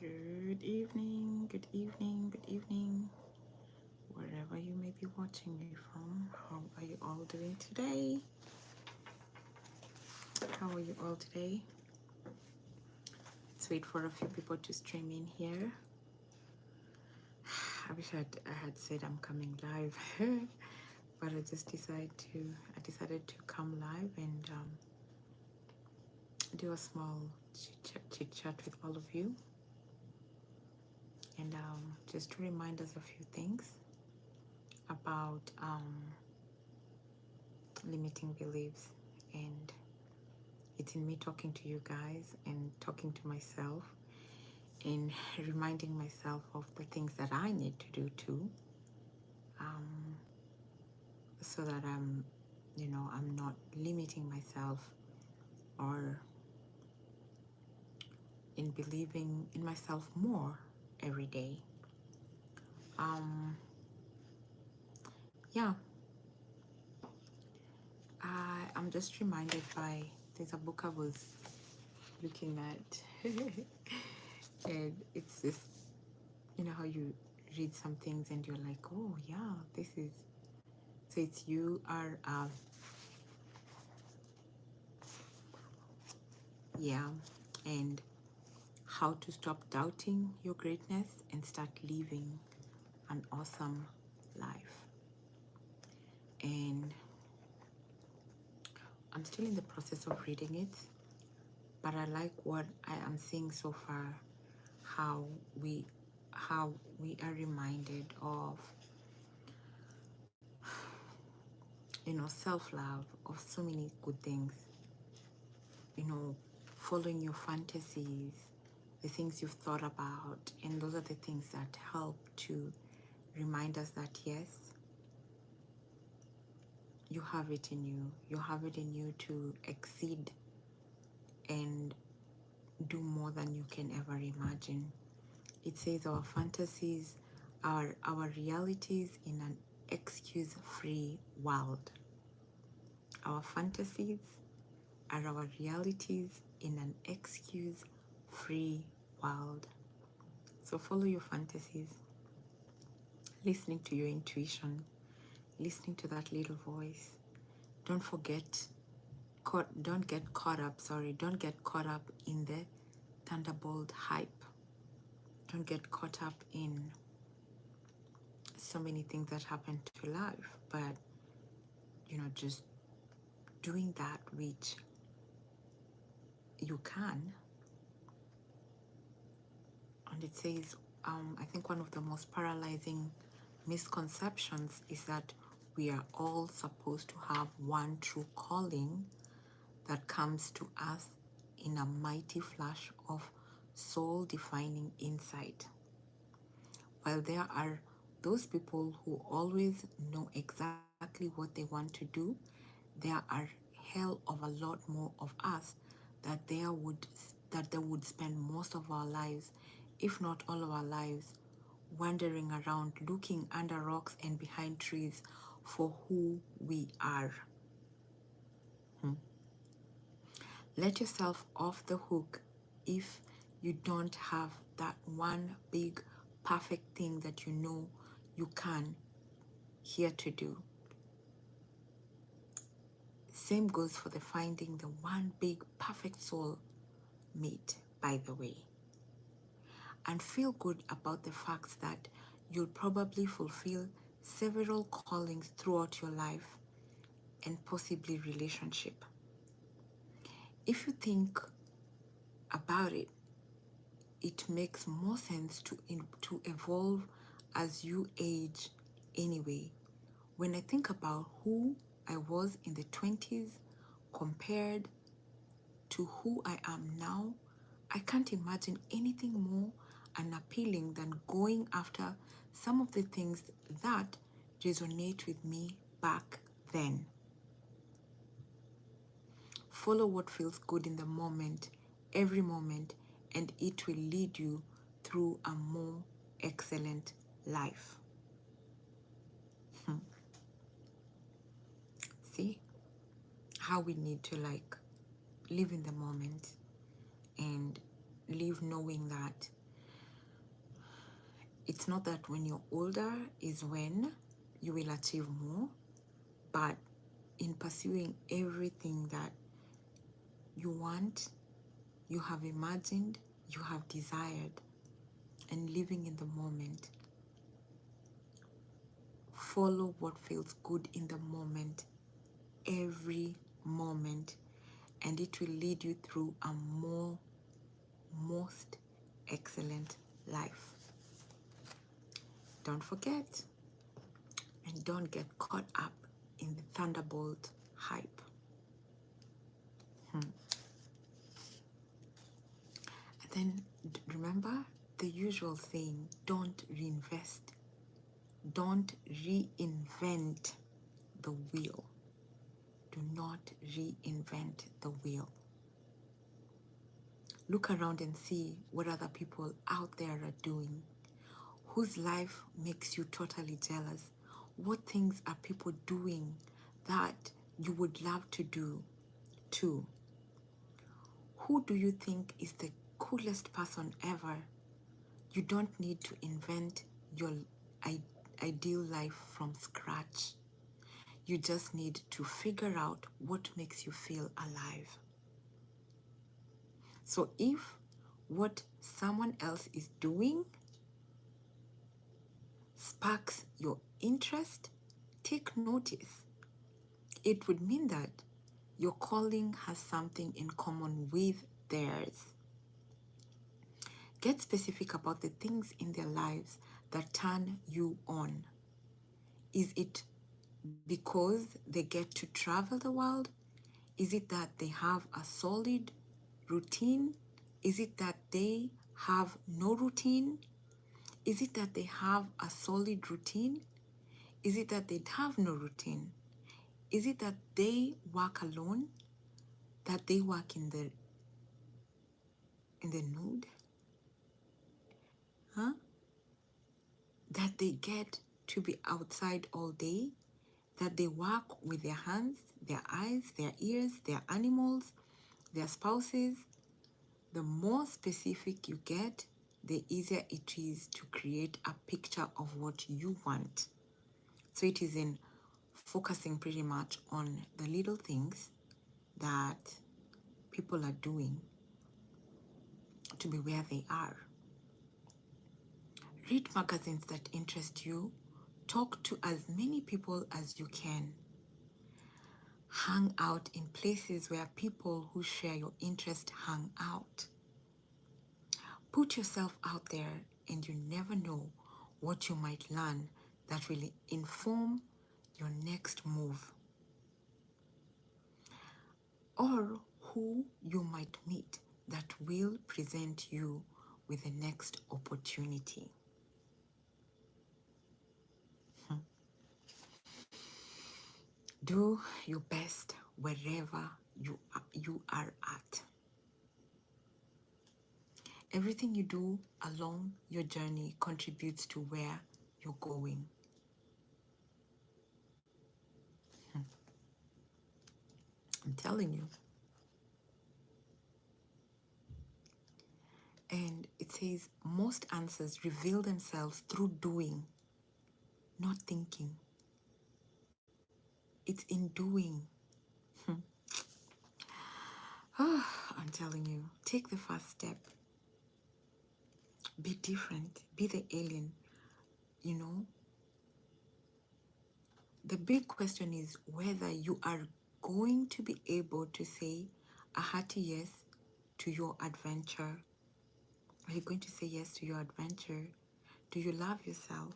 Good evening, good evening, good evening, wherever you may be watching me from. How are you all doing today? How are you all today? Let's wait for a few people to stream in here. I wish I had said I'm coming live, but I decided to come live and do a small chit chat with all of you, and just to remind us a few things about limiting beliefs. And it's in me talking to you guys and talking to myself and reminding myself of the things that I need to do too, so that I'm not limiting myself or in believing in myself more every day. Yeah, I'm just reminded by, there's a book I was looking at and it's this, how you read some things and you're like, oh yeah, this is, so it's you are yeah, and how to stop doubting your greatness and start living an awesome life. And I'm still in the process of reading it, but I like what I am seeing so far, how we are reminded of, self-love, of so many good things, following your fantasies, the things you've thought about, and those are the things that help to remind us that yes, you have it in you. You have it in you to exceed and do more than you can ever imagine. It says our fantasies are our realities in an excuse-free world. Our fantasies are our realities in an excuse-free world. So follow your fantasies, listening to your intuition, listening to that little voice. Don't get caught up in the thunderbolt hype. Don't get caught up in so many things that happen to life, but just doing that which you can. And it says, I think one of the most paralyzing misconceptions is that we are all supposed to have one true calling that comes to us in a mighty flash of soul-defining insight. While there are those people who always know exactly what they want to do, there are hell of a lot more of us that they would spend most of our lives, if not all of our lives, wandering around looking under rocks and behind trees for who we are. Let yourself off the hook if you don't have that one big perfect thing that you can here to do. Same goes for the finding the one big perfect soul mate, by the way. And feel good about the fact that you'll probably fulfill several callings throughout your life and possibly relationship. If you think about it, it makes more sense to evolve as you age anyway. When I think about who I was in the 20s compared to who I am now, I can't imagine anything more unappealing than going after some of the things that resonate with me back then. Follow what feels good in the moment, every moment, and it will lead you through a more excellent life. See how we need to live in the moment and live knowing that It's not that when you're older is when you will achieve more, but in pursuing everything that you want, you have imagined, you have desired, and living in the moment. Follow what feels good in the moment, every moment, and it will lead you through a most excellent life. Don't forget, and don't get caught up in the thunderbolt hype. And then remember the usual saying, don't reinvest. Don't reinvent the wheel. Do not reinvent the wheel. Look around and see what other people out there are doing. Whose life makes you totally jealous? What things are people doing that you would love to do too? Who do you think is the coolest person ever? You don't need to invent your ideal life from scratch. You just need to figure out what makes you feel alive. So if what someone else is doing sparks your interest, take notice. It would mean that your calling has something in common with theirs. Get specific about the things in their lives that turn you on. Is it because they get to travel the world? Is it that they have a solid routine? Is it that they have no routine? Is it that they have a solid routine? Is it that they have no routine? Is it that they work alone? That they work in the nude? Huh? That they get to be outside all day? That they work with their hands, their eyes, their ears, their animals, their spouses? The more specific you get, the easier it is to create a picture of what you want. So it is in focusing pretty much on the little things that people are doing to be where they are. Read magazines that interest you. Talk to as many people as you can. Hang out in places where people who share your interest hang out. Put yourself out there, and you never know what you might learn that will inform your next move, or who you might meet that will present you with the next opportunity. Do your best wherever you are at. Everything you do along your journey contributes to where you're going. I'm telling you. And it says most answers reveal themselves through doing, not thinking. It's in doing. I'm telling you, take the first step. Be different. Be the alien. You know, the big question is whether you are going to be able to say a hearty yes to your adventure. Are you going to say yes to your adventure? Do you love yourself?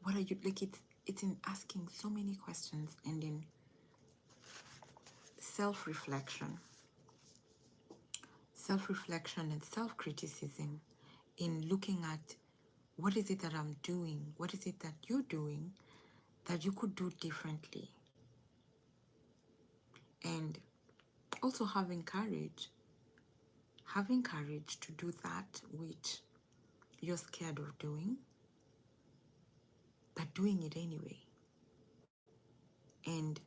What are you like? It's in asking so many questions and in self-reflection and self-criticism, in looking at what is it that I'm doing, what is it that you're doing that you could do differently, and also having courage to do that which you're scared of doing, but doing it anyway. And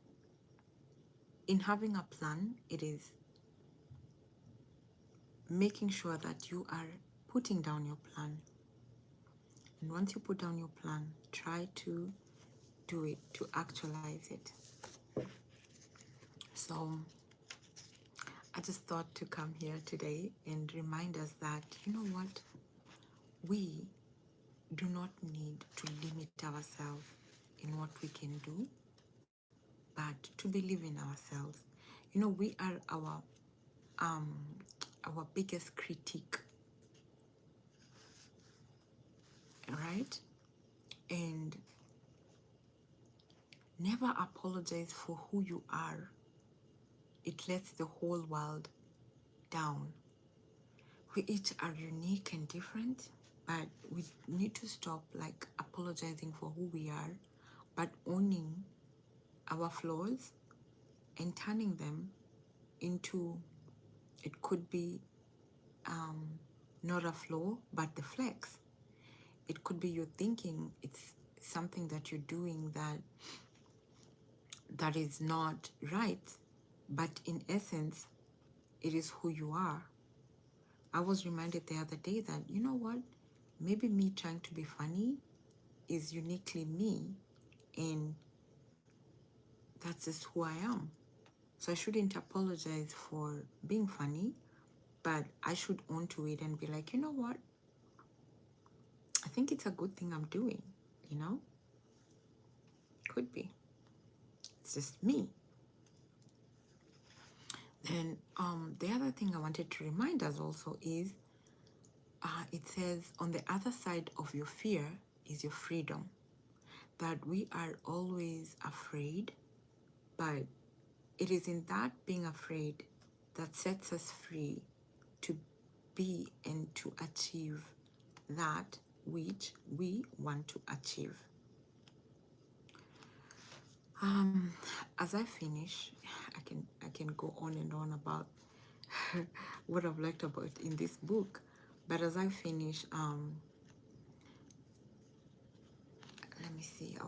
in having a plan, it is making sure that you are putting down your plan And once you put down your plan, try to do it, to actualize it. So I just thought to come here today and remind us that, you know what, we do not need to limit ourselves in what we can do, but to believe in ourselves. You know, we are um our biggest critique, right? And never apologize for who you are. It lets the whole world down. We each are unique and different, but we need to stop like apologizing for who we are, but owning our flaws and turning them into, it could be not a flaw, but the flex. It could be you're thinking it's something that you're doing that is not right, but in essence, it is who you are. I was reminded the other day that, you know what, maybe me trying to be funny is uniquely me, and that's just who I am. So I shouldn't apologize for being funny, but I should own to it and be like, you know what, I think it's a good thing I'm doing, you know? Could be. It's just me. Then the other thing I wanted to remind us also is it says on the other side of your fear is your freedom. That we are always afraid, but it is in that being afraid that sets us free to be and to achieve that which we want to achieve. As I finish, I can go on and on about what I've liked about in this book, but as I finish, let me see. I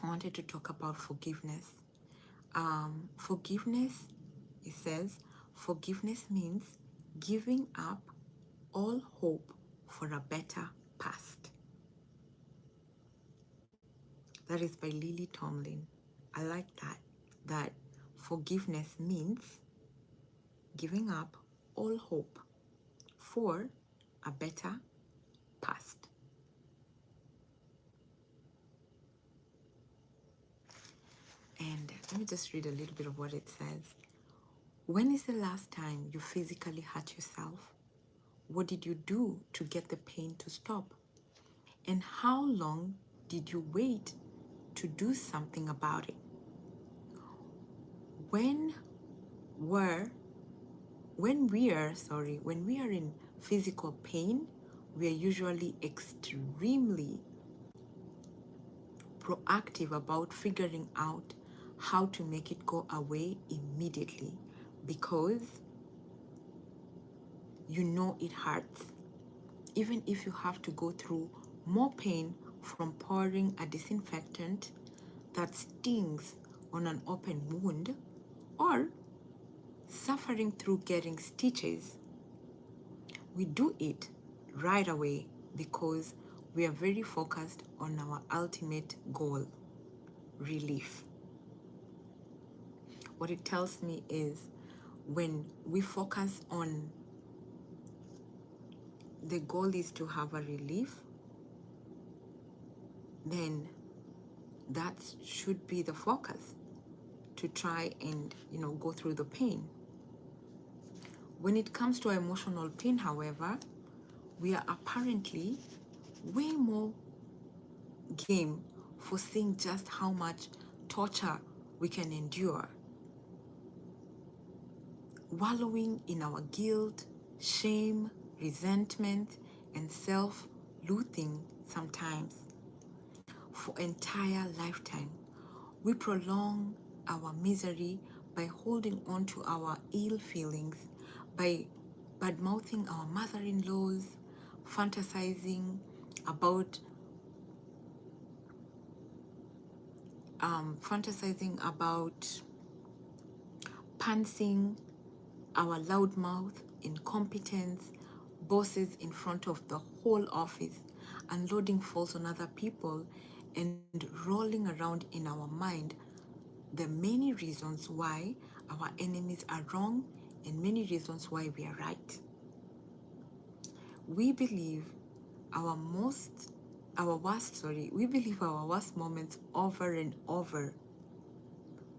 wanted to talk about forgiveness. Forgiveness, it says, forgiveness means giving up all hope for a better past. That is by Lily Tomlin. I like that. That forgiveness means giving up all hope for a better past. And let me just read a little bit of what it says. When is the last time you physically hurt yourself? What did you do to get the pain to stop? And how long did you wait to do something about it? When we are in physical pain, we are usually extremely proactive about figuring out how to make it go away immediately because you know it hurts. Even if you have to go through more pain from pouring a disinfectant that stings on an open wound or suffering through getting stitches, we do it right away because we are very focused on our ultimate goal, relief. What it tells me is when we focus on the goal is to have a relief, then that should be the focus, to try and go through the pain. When it comes to emotional pain, however, we are apparently way more game for seeing just how much torture we can endure, wallowing in our guilt, shame, resentment, and self-loathing sometimes for entire lifetime. We prolong our misery by holding on to our ill feelings, by bad-mouthing our mother-in-laws, fantasizing about pantsing, our loudmouth, incompetence, bosses in front of the whole office, unloading faults on other people, and rolling around in our mind the many reasons why our enemies are wrong and many reasons why we are right. We believe we believe our worst moments over and over.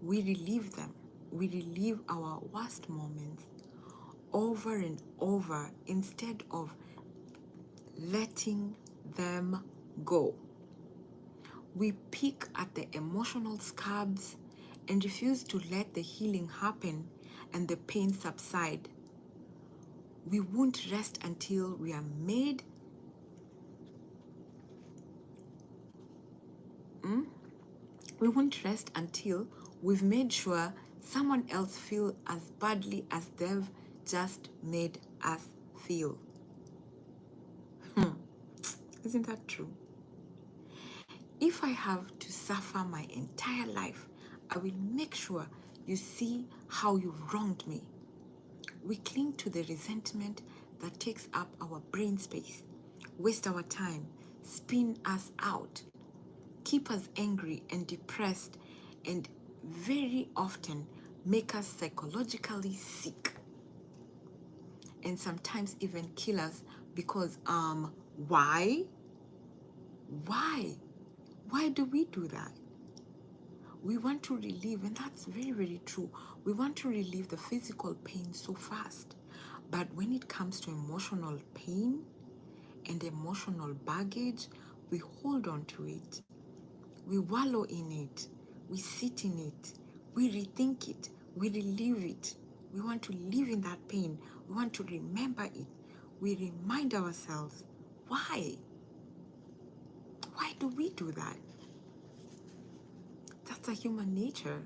We relive them. We relive our worst moments over and over instead of letting them go. We pick at the emotional scabs and refuse to let the healing happen and the pain subside. We won't rest until we are made. We won't rest until we've made sure someone else feels as badly as they've just made us feel. Isn't that true? If I have to suffer my entire life, I will make sure you see how you've wronged me. We cling to the resentment that takes up our brain space, waste our time, spin us out, keep us angry and depressed, and very often make us psychologically sick, and sometimes even kill us because why? Why? Why do we do that? We want to relieve, and that's very, very true. We want to relieve the physical pain so fast. But when it comes to emotional pain and emotional baggage, we hold on to it. We wallow in it. We sit in it. We rethink it. We relive it. We want to live in that pain. We want to remember it. We remind ourselves, why? Why do we do that? That's a human nature.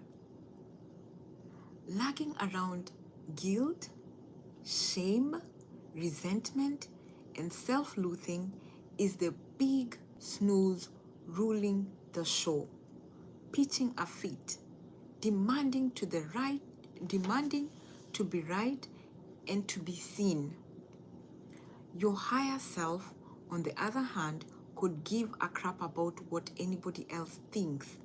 Lagging around guilt, shame, resentment, and self-loathing is the big snooze ruling the show, pitching a fit, demanding to be right and to be seen. Your higher self, on the other hand, could give a crap about what anybody else thinks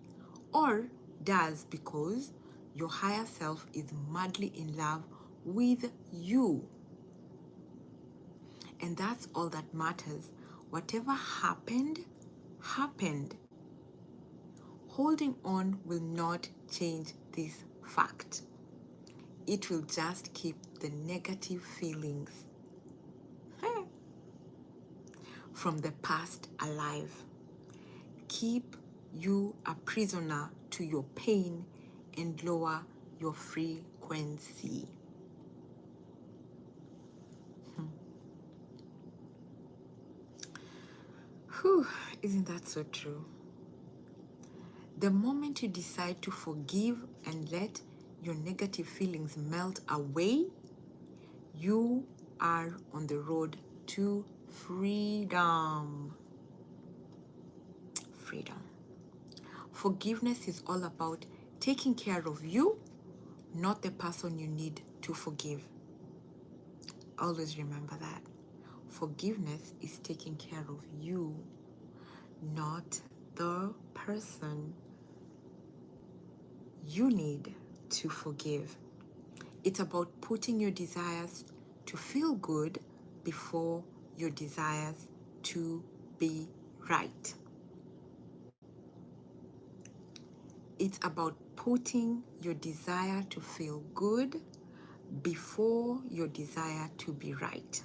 or does, because your higher self is madly in love with you. And that's all that matters. Whatever happened, happened. Holding on will not change this fact. It will just keep the negative feelings from the past alive. Keep you a prisoner to your pain and lower your frequency. Whew, isn't that so true? The moment you decide to forgive and let your negative feelings melt away, you are on the road to freedom. Freedom. Forgiveness is all about taking care of you, not the person you need to forgive. Always remember that. Forgiveness is taking care of you, not the person you need to forgive. It's about putting your desires to feel good before your desires to be right. It's about putting your desire to feel good before your desire to be right.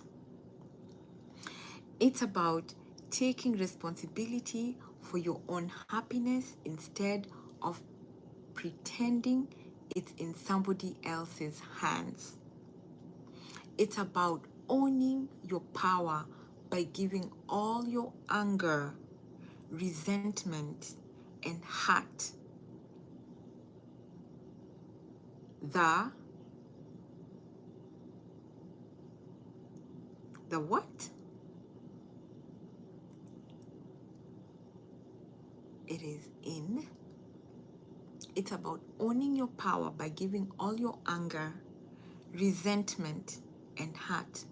It's about taking responsibility for your own happiness instead of pretending it's in somebody else's hands. It's about owning your power by giving all your anger, resentment, and hurt the what? It is in. It's about owning your power by giving all your anger, resentment, and hurt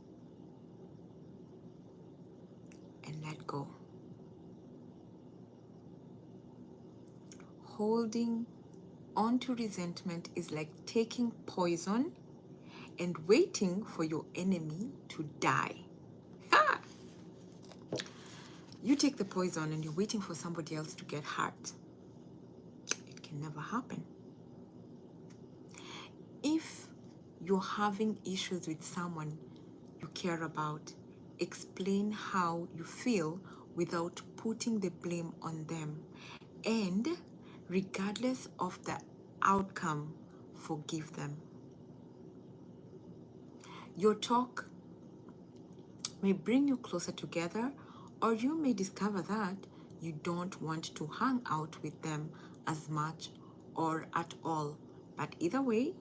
and let go. Holding on to resentment is like taking poison and waiting for your enemy to die. Ha! You take the poison and you're waiting for somebody else to get hurt. It can never happen. If you're having issues with someone you care about, explain how you feel without putting the blame on them. And regardless of the outcome, forgive them. Your talk may bring you closer together, or you may discover that you don't want to hang out with them as much or at all. But either way,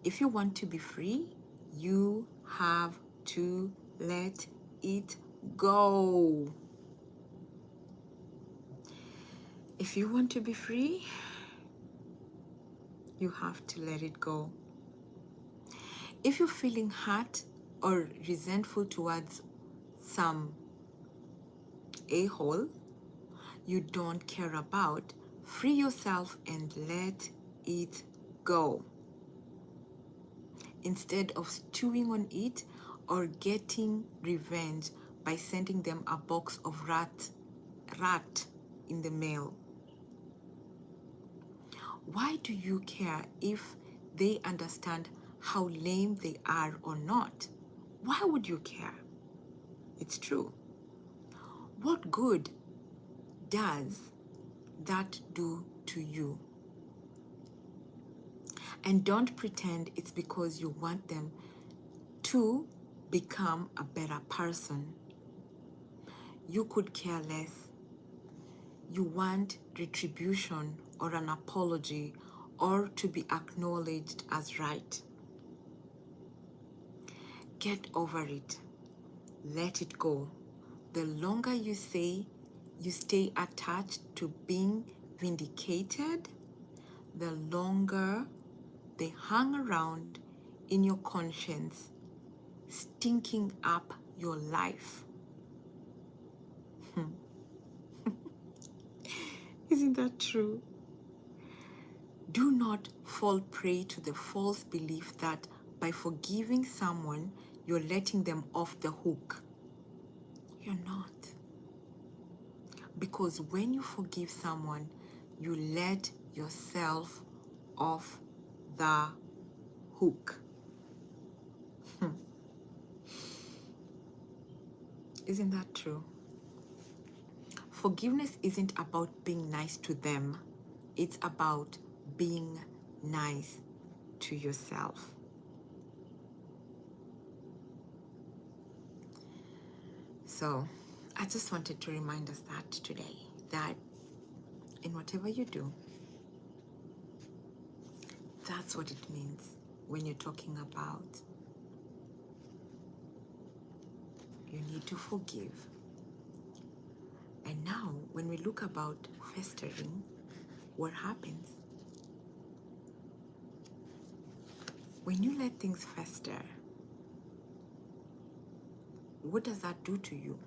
if you want to be free, you have to let it go. If you want to be free, you have to let it go. If you're feeling hurt or resentful towards some a-hole you don't care about, free yourself and let it go. Instead of stewing on it or getting revenge by sending them a box of rat in the mail. Why do you care if they understand how lame they are or not? Why would you care? It's true. What good does that do to you? And don't pretend it's because you want them to become a better person. You could care less. You want retribution or an apology or to be acknowledged as right. Get over it. Let it go. The longer you stay attached to being vindicated, the longer they hang around in your conscience, stinking up your life. Isn't that true? Do not fall prey to the false belief that by forgiving someone, you're letting them off the hook. You're not. Because when you forgive someone, you let yourself off the hook. Isn't that true? Forgiveness isn't about being nice to them. It's about being nice to yourself. So I just wanted to remind us that today, that in whatever you do, that's what it means when you're talking about you need to forgive. And now when we look about festering, what happens? When you let things fester, what does that do to you?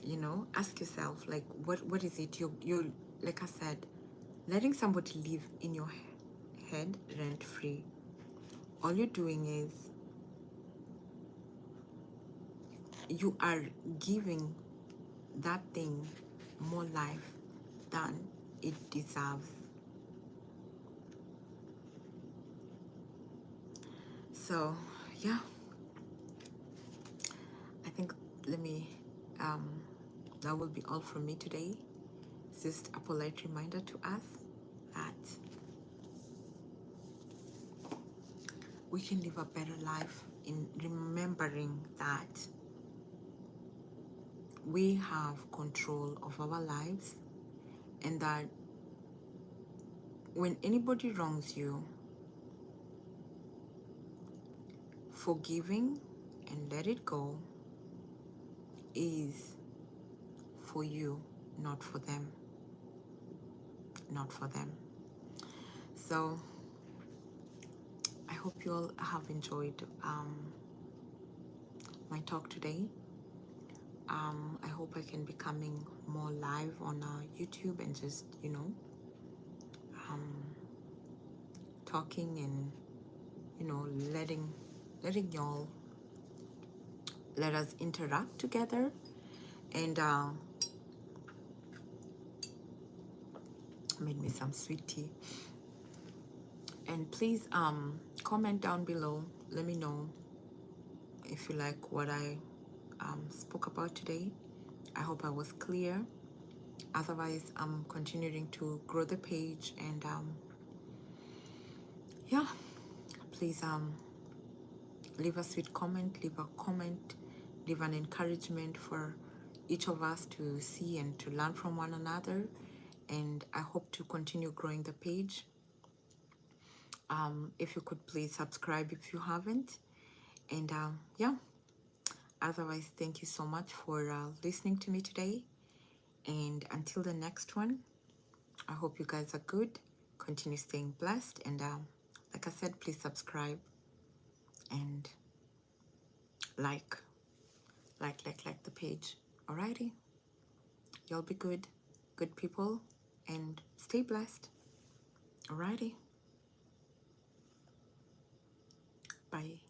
You know, ask yourself, like, what is it? You're like I said, letting somebody live in your head rent-free. All you're doing is you are giving that thing more life than it deserves. So yeah, I think that will be all from me today. It's just a polite reminder to us that we can live a better life in remembering that we have control of our lives, and that when anybody wrongs you, forgiving and let it go is for you, not for them. Not for them. So I hope you all have enjoyed my talk today. I hope I can be coming more live on YouTube and just, talking and, letting y'all, let us interact together. And made me some sweet tea. And please comment down below. Let me know if you like what I spoke about today. I hope I was clear. Otherwise, I'm continuing to grow the page, and yeah, please leave a sweet comment, leave a comment, leave an encouragement for each of us to see and to learn from one another. And I hope to continue growing the page. If you could please subscribe if you haven't. And yeah, otherwise, thank you so much for listening to me today. And until the next one, I hope you guys are good. Continue staying blessed. And like I said, please subscribe and like the page. Alrighty. Y'all be good people, and stay blessed. Alrighty. Bye.